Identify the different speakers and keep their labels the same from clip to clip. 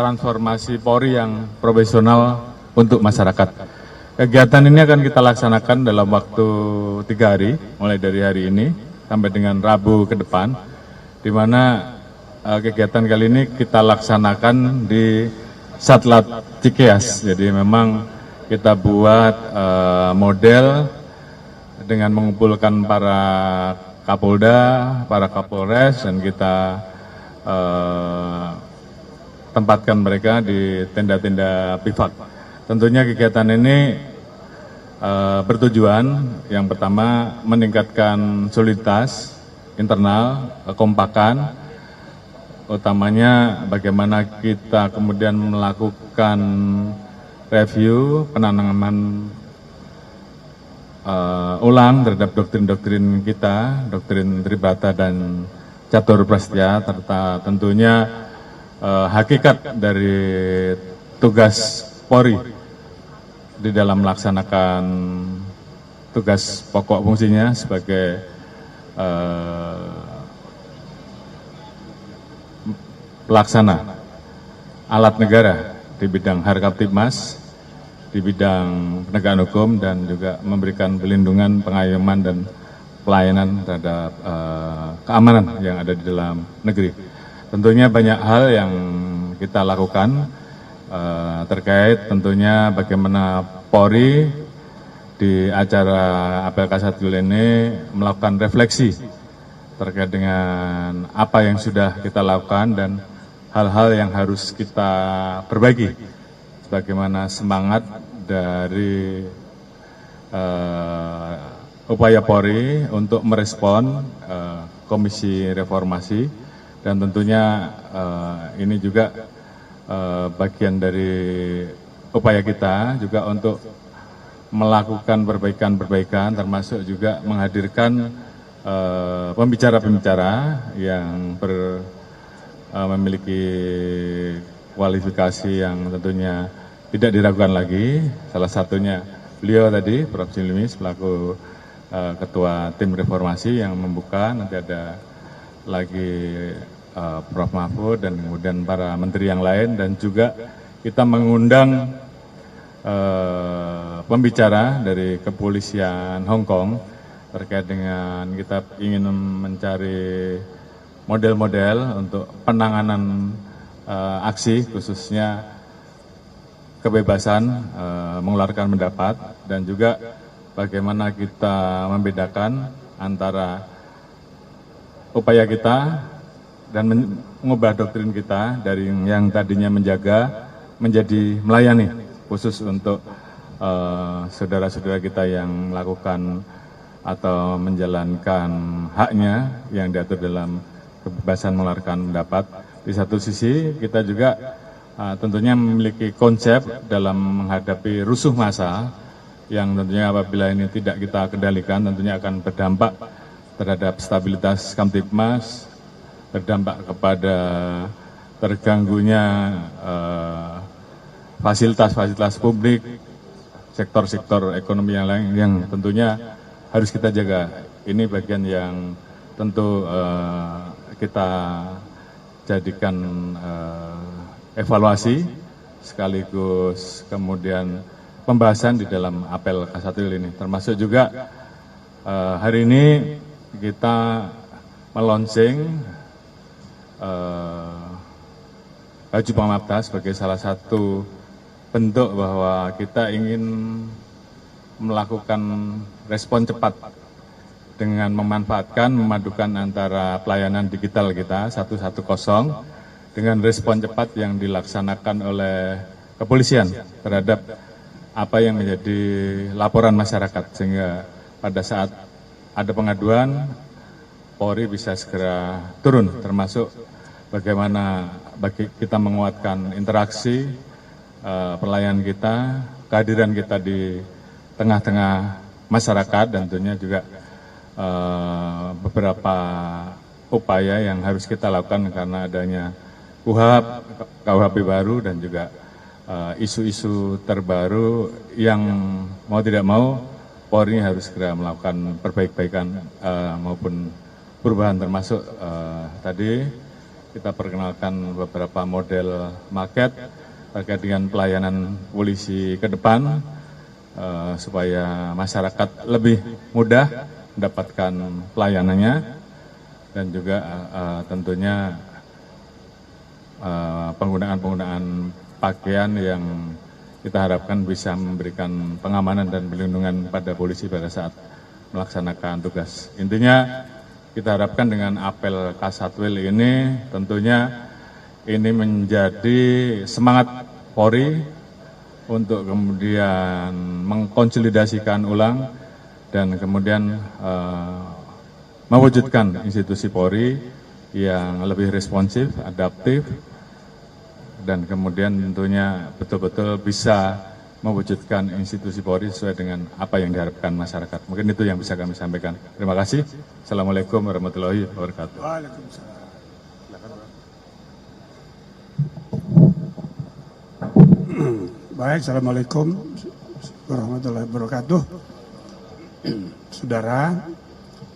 Speaker 1: transformasi Polri yang profesional untuk masyarakat. Kegiatan ini akan kita laksanakan dalam waktu 3 hari, mulai dari hari ini sampai dengan Rabu ke depan, di mana kegiatan kali ini kita laksanakan di Satlat Cikeas. Jadi memang kita buat model dengan mengumpulkan para Kapolda, para Kapolres, dan kita tempatkan mereka di tenda-tenda bivak. Tentunya kegiatan ini bertujuan yang pertama meningkatkan soliditas internal, kekompakan, utamanya bagaimana kita kemudian melakukan review, penanaman ulang terhadap doktrin-doktrin kita, doktrin Tribata dan Catur Prastya, serta tentunya hakikat dari tugas Polri di dalam melaksanakan tugas pokok fungsinya sebagai pelaksana alat negara di bidang Harkaptibmas, di bidang penegakan hukum, dan juga memberikan pelindungan, pengayoman, dan pelayanan terhadap keamanan yang ada di dalam negeri. Tentunya banyak hal yang kita lakukan terkait tentunya bagaimana Polri di acara Apel Kasatwil ini melakukan refleksi terkait dengan apa yang sudah kita lakukan dan hal-hal yang harus kita perbaiki. Bagaimana semangat dari upaya Polri untuk merespon Komisi Reformasi, dan tentunya ini juga bagian dari upaya kita juga untuk melakukan perbaikan-perbaikan, termasuk juga menghadirkan pembicara-pembicara yang memiliki kualifikasi yang tentunya tidak diragukan lagi. Salah satunya beliau tadi, Prof. Zilmi, selaku Ketua Tim Reformasi yang membuka, nanti ada lagi Prof. Mahfud, dan kemudian para menteri yang lain, dan juga kita mengundang pembicara dari kepolisian Hong Kong terkait dengan kita ingin mencari model-model untuk penanganan aksi, khususnya kebebasan mengeluarkan pendapat, dan juga bagaimana kita membedakan antara upaya kita dan mengubah doktrin kita dari yang tadinya menjaga menjadi melayani, khusus untuk saudara-saudara kita yang melakukan atau menjalankan haknya yang diatur dalam kebebasan mengeluarkan pendapat. Di satu sisi kita juga tentunya memiliki konsep dalam menghadapi rusuh massa yang tentunya apabila ini tidak kita kendalikan tentunya akan berdampak terhadap stabilitas Kamtibmas, berdampak kepada terganggunya fasilitas-fasilitas publik, sektor-sektor ekonomi yang lain yang tentunya harus kita jaga. Ini bagian yang tentu kita jadikan evaluasi sekaligus kemudian pembahasan di dalam apel Kasatwil ini. Termasuk juga hari ini kita meluncing baju Pamapta sebagai salah satu bentuk bahwa kita ingin melakukan respon cepat dengan memanfaatkan, memadukan antara pelayanan digital kita 110 dengan respon cepat yang dilaksanakan oleh kepolisian terhadap apa yang menjadi laporan masyarakat, sehingga pada saat ada pengaduan Polri bisa segera turun, termasuk bagaimana bagi kita menguatkan interaksi pelayan kita, kehadiran kita di tengah-tengah masyarakat, dan tentunya juga beberapa upaya yang harus kita lakukan karena adanya KUHP baru dan juga isu-isu terbaru yang mau tidak mau Polri harus segera melakukan perbaikan maupun perubahan, termasuk tadi kita perkenalkan beberapa model market terkait dengan pelayanan polisi ke depan, supaya masyarakat lebih mudah mendapatkan pelayanannya, dan juga tentunya penggunaan pakaian yang kita harapkan bisa memberikan pengamanan dan perlindungan pada polisi pada saat melaksanakan tugas. Intinya kita harapkan dengan apel Kasatwil ini tentunya ini menjadi semangat Polri untuk kemudian mengkonsolidasikan ulang dan kemudian mewujudkan institusi Polri yang lebih responsif, adaptif, dan kemudian tentunya betul-betul bisa mewujudkan institusi Polri sesuai dengan apa yang diharapkan masyarakat. Mungkin itu yang bisa kami sampaikan. Terima kasih. Assalamualaikum warahmatullahi wabarakatuh.
Speaker 2: Waalaikumsalam. Baik, Assalamualaikum warahmatullahi wabarakatuh. Saudara,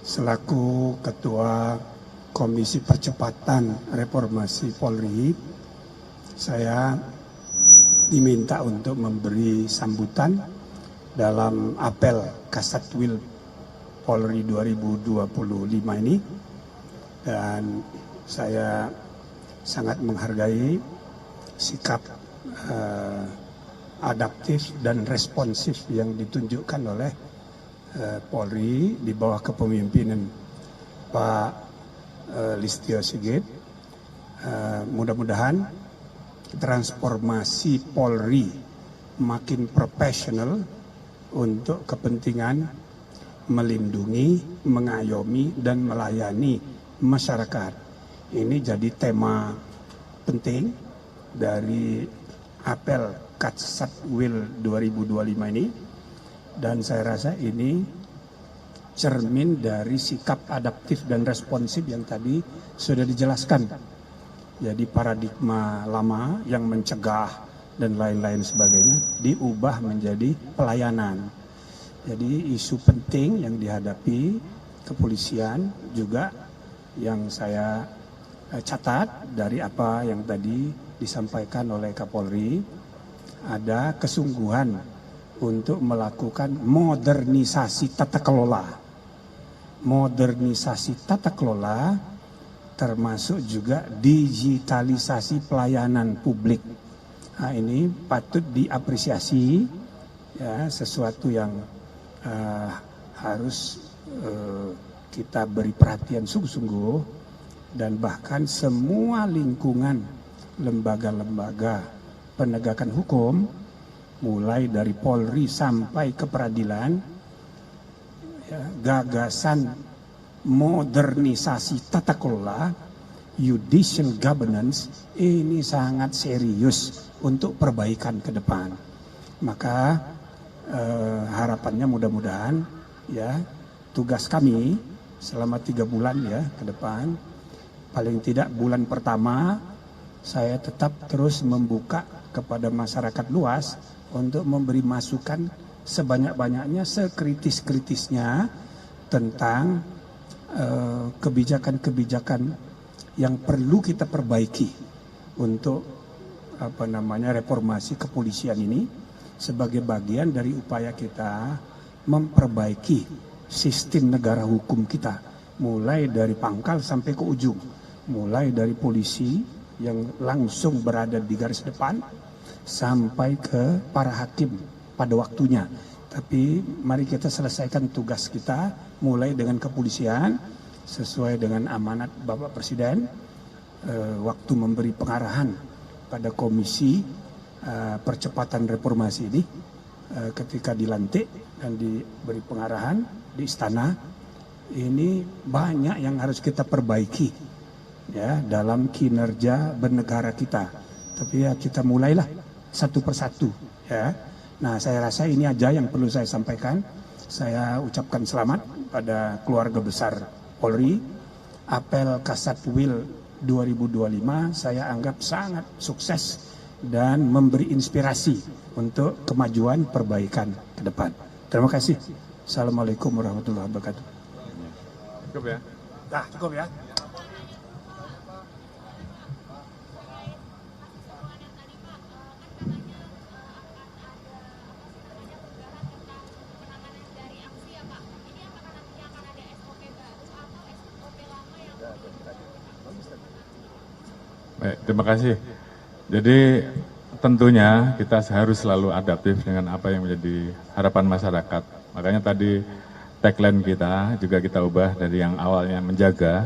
Speaker 2: selaku Ketua Komisi Percepatan Reformasi Polri, saya diminta untuk memberi sambutan dalam apel Kasatwil Polri 2025 ini, dan saya sangat menghargai sikap adaptif dan responsif yang ditunjukkan oleh Polri di bawah kepemimpinan Pak Listio Sigit. Mudah-mudahan transformasi Polri makin profesional untuk kepentingan melindungi, mengayomi, dan melayani masyarakat. Ini jadi tema penting dari apel Kasatwil 2025 ini, dan saya rasa ini cermin dari sikap adaptif dan responsif yang tadi sudah dijelaskan. Jadi paradigma lama yang mencegah dan lain-lain sebagainya diubah menjadi pelayanan. Jadi isu penting yang dihadapi kepolisian juga yang saya catat dari apa yang tadi disampaikan oleh Kapolri, ada kesungguhan untuk melakukan modernisasi tata kelola. Modernisasi tata kelola termasuk juga digitalisasi pelayanan publik. Nah, ini patut diapresiasi, ya, sesuatu yang harus kita beri perhatian sungguh-sungguh, dan bahkan semua lingkungan lembaga-lembaga penegakan hukum, mulai dari Polri sampai ke peradilan, ya, gagasan modernisasi tata kelola, judicial governance, ini sangat serius untuk perbaikan ke depan. Maka harapannya mudah-mudahan, ya, tugas kami selama 3 bulan ya ke depan, paling tidak bulan pertama saya tetap terus membuka kepada masyarakat luas untuk memberi masukan sebanyak-banyaknya, sekritis-kritisnya tentang kebijakan-kebijakan yang perlu kita perbaiki untuk reformasi kepolisian ini sebagai bagian dari upaya kita memperbaiki sistem negara hukum kita, mulai dari pangkal sampai ke ujung, mulai dari polisi yang langsung berada di garis depan sampai ke para hakim pada waktunya. Tapi mari kita selesaikan tugas kita mulai dengan kepolisian sesuai dengan amanat Bapak Presiden waktu memberi pengarahan pada Komisi Percepatan Reformasi ini ketika dilantik dan diberi pengarahan di istana. Ini banyak yang harus kita perbaiki, ya, dalam kinerja bernegara kita. Tapi ya kita mulailah satu persatu, ya. Nah, saya rasa ini aja yang perlu saya sampaikan. Saya ucapkan selamat pada keluarga besar Polri. Apel Kasatwil 2025 saya anggap sangat sukses dan memberi inspirasi untuk kemajuan perbaikan ke depan. Terima kasih. Assalamualaikum warahmatullahi wabarakatuh.
Speaker 1: Cukup ya?
Speaker 2: Nah, cukup ya.
Speaker 1: Terima kasih. Jadi tentunya kita harus selalu adaptif dengan apa yang menjadi harapan masyarakat. Makanya tadi tagline kita juga kita ubah dari yang awalnya menjaga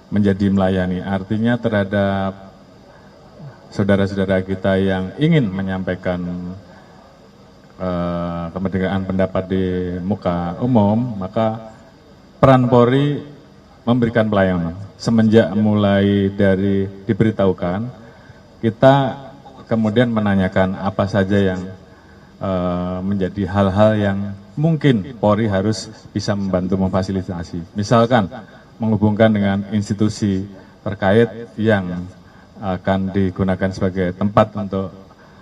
Speaker 1: menjadi melayani. Artinya terhadap saudara-saudara kita yang ingin menyampaikan kemerdekaan pendapat di muka umum, maka peran Polri memberikan pelayanan. Semenjak mulai dari diberitahukan, kita kemudian menanyakan apa saja yang menjadi hal-hal yang mungkin Polri harus bisa membantu memfasilitasi. Misalkan menghubungkan dengan institusi terkait yang akan digunakan sebagai tempat untuk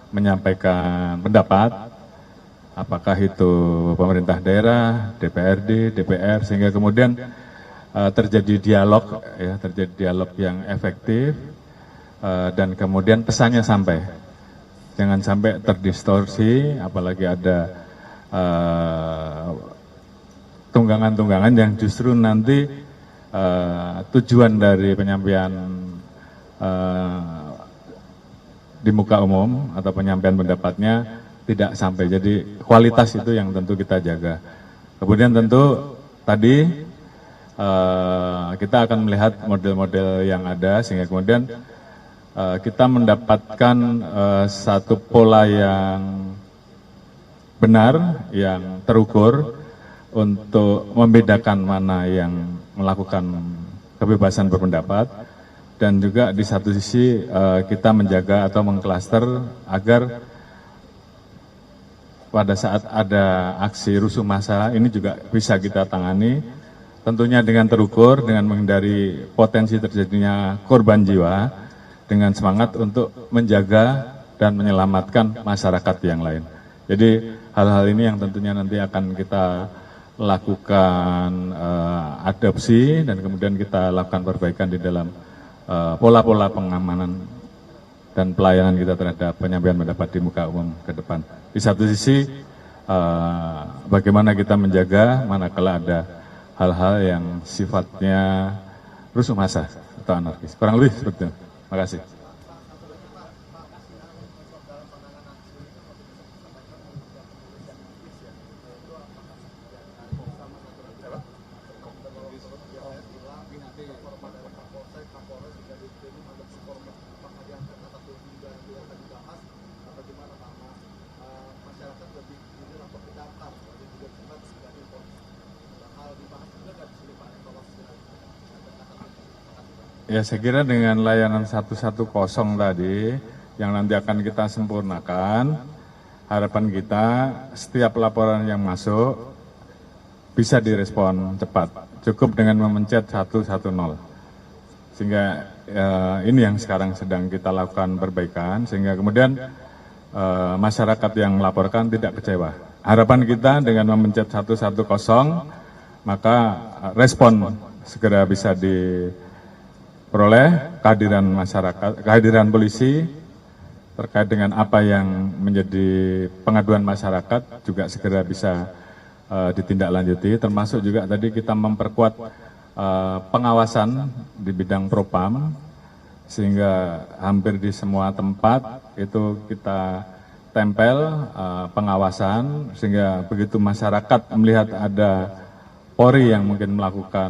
Speaker 1: menyampaikan pendapat, apakah itu pemerintah daerah, DPRD, DPR, sehingga kemudian terjadi dialog, ya, terjadi dialog yang efektif, dan kemudian pesannya sampai, jangan sampai terdistorsi, apalagi ada tunggangan-tunggangan yang justru nanti tujuan dari penyampaian di muka umum atau penyampaian pendapatnya tidak sampai. Jadi kualitas itu yang tentu kita jaga. Kemudian tentu tadi kita akan melihat model-model yang ada sehingga kemudian kita mendapatkan satu pola yang benar, yang terukur untuk membedakan mana yang melakukan kebebasan berpendapat, dan juga di satu sisi kita menjaga atau mengklaster agar pada saat ada aksi rusuh massa ini juga bisa kita tangani, tentunya dengan terukur, dengan menghindari potensi terjadinya korban jiwa, dengan semangat untuk menjaga dan menyelamatkan masyarakat yang lain. Jadi hal-hal ini yang tentunya nanti akan kita lakukan adopsi dan kemudian kita lakukan perbaikan di dalam pola-pola pengamanan dan pelayanan kita terhadap penyampaian pendapat di muka umum ke depan. Di satu sisi bagaimana kita menjaga manakala ada hal-hal yang sifatnya rusuh massa atau anarkis. Kurang lebih seperti itu. Terima kasih. Ya, saya kira dengan layanan 110 tadi yang nanti akan kita sempurnakan, harapan kita setiap laporan yang masuk bisa direspon cepat. Cukup dengan memencet 110. Sehingga ini yang sekarang sedang kita lakukan perbaikan, sehingga kemudian masyarakat yang melaporkan tidak kecewa. Harapan kita dengan memencet 110, maka respon segera bisa diperoleh, kehadiran masyarakat, kehadiran polisi terkait dengan apa yang menjadi pengaduan masyarakat juga segera bisa ditindaklanjuti, termasuk juga tadi kita memperkuat pengawasan di bidang propam, sehingga hampir di semua tempat itu kita tempel pengawasan, sehingga begitu masyarakat melihat ada Polri yang mungkin melakukan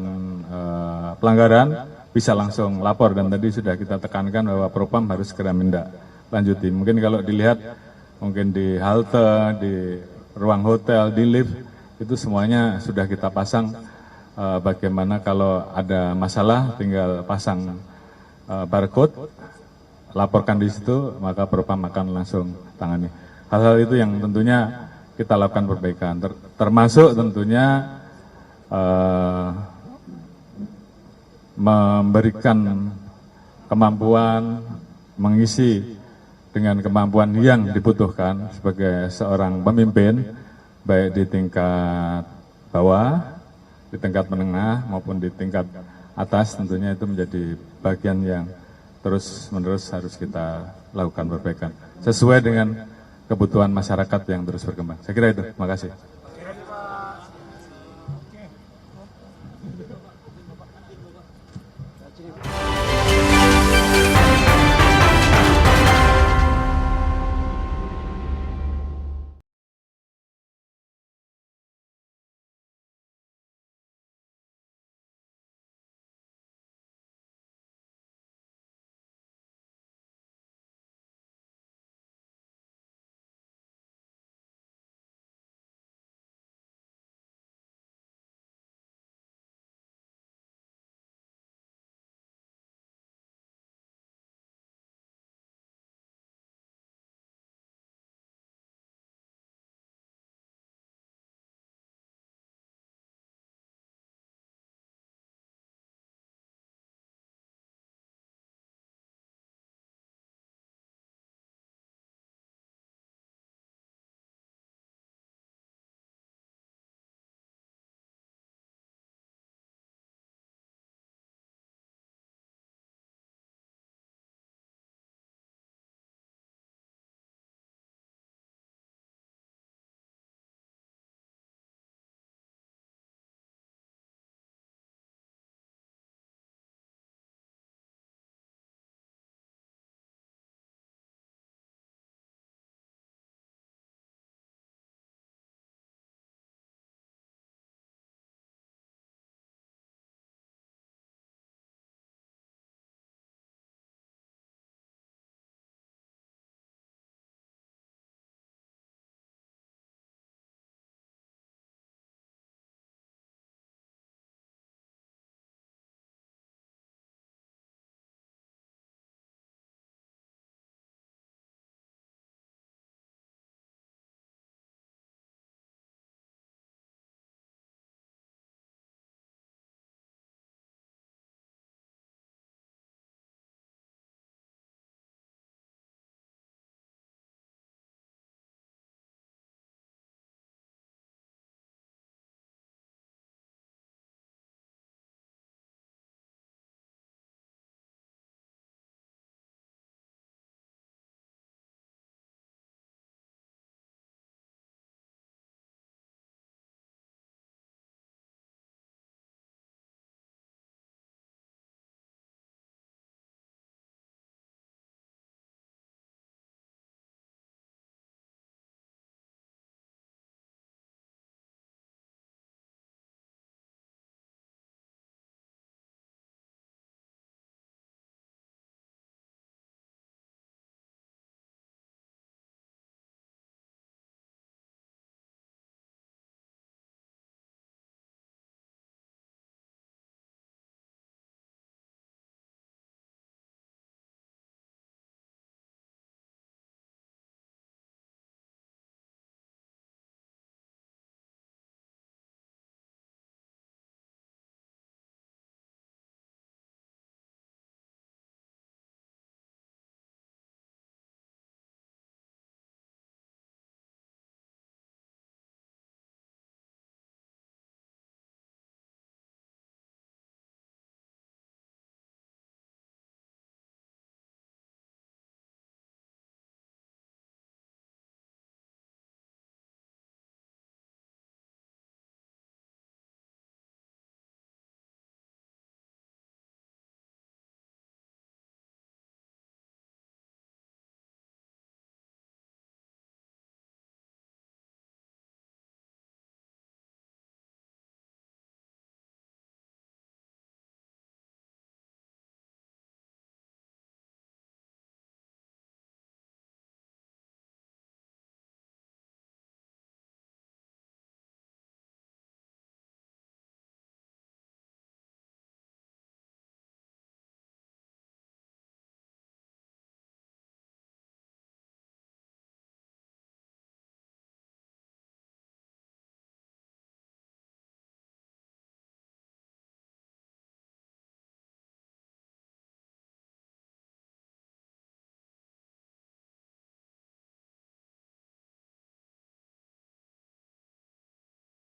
Speaker 1: pelanggaran, bisa langsung lapor, dan tadi sudah kita tekankan bahwa propam harus segera menindaklanjuti. Mungkin kalau dilihat mungkin di halte, di ruang hotel, di lift, itu semuanya sudah kita pasang bagaimana kalau ada masalah tinggal pasang barcode, laporkan di situ, maka propam akan langsung tangani. Hal-hal itu yang tentunya kita lakukan perbaikan, termasuk tentunya memberikan kemampuan mengisi dengan kemampuan yang dibutuhkan sebagai seorang pemimpin, baik di tingkat bawah, di tingkat menengah maupun di tingkat atas, tentunya itu menjadi bagian yang terus-menerus harus kita lakukan perbaikan sesuai dengan kebutuhan masyarakat yang terus berkembang. Saya kira itu. Terima kasih.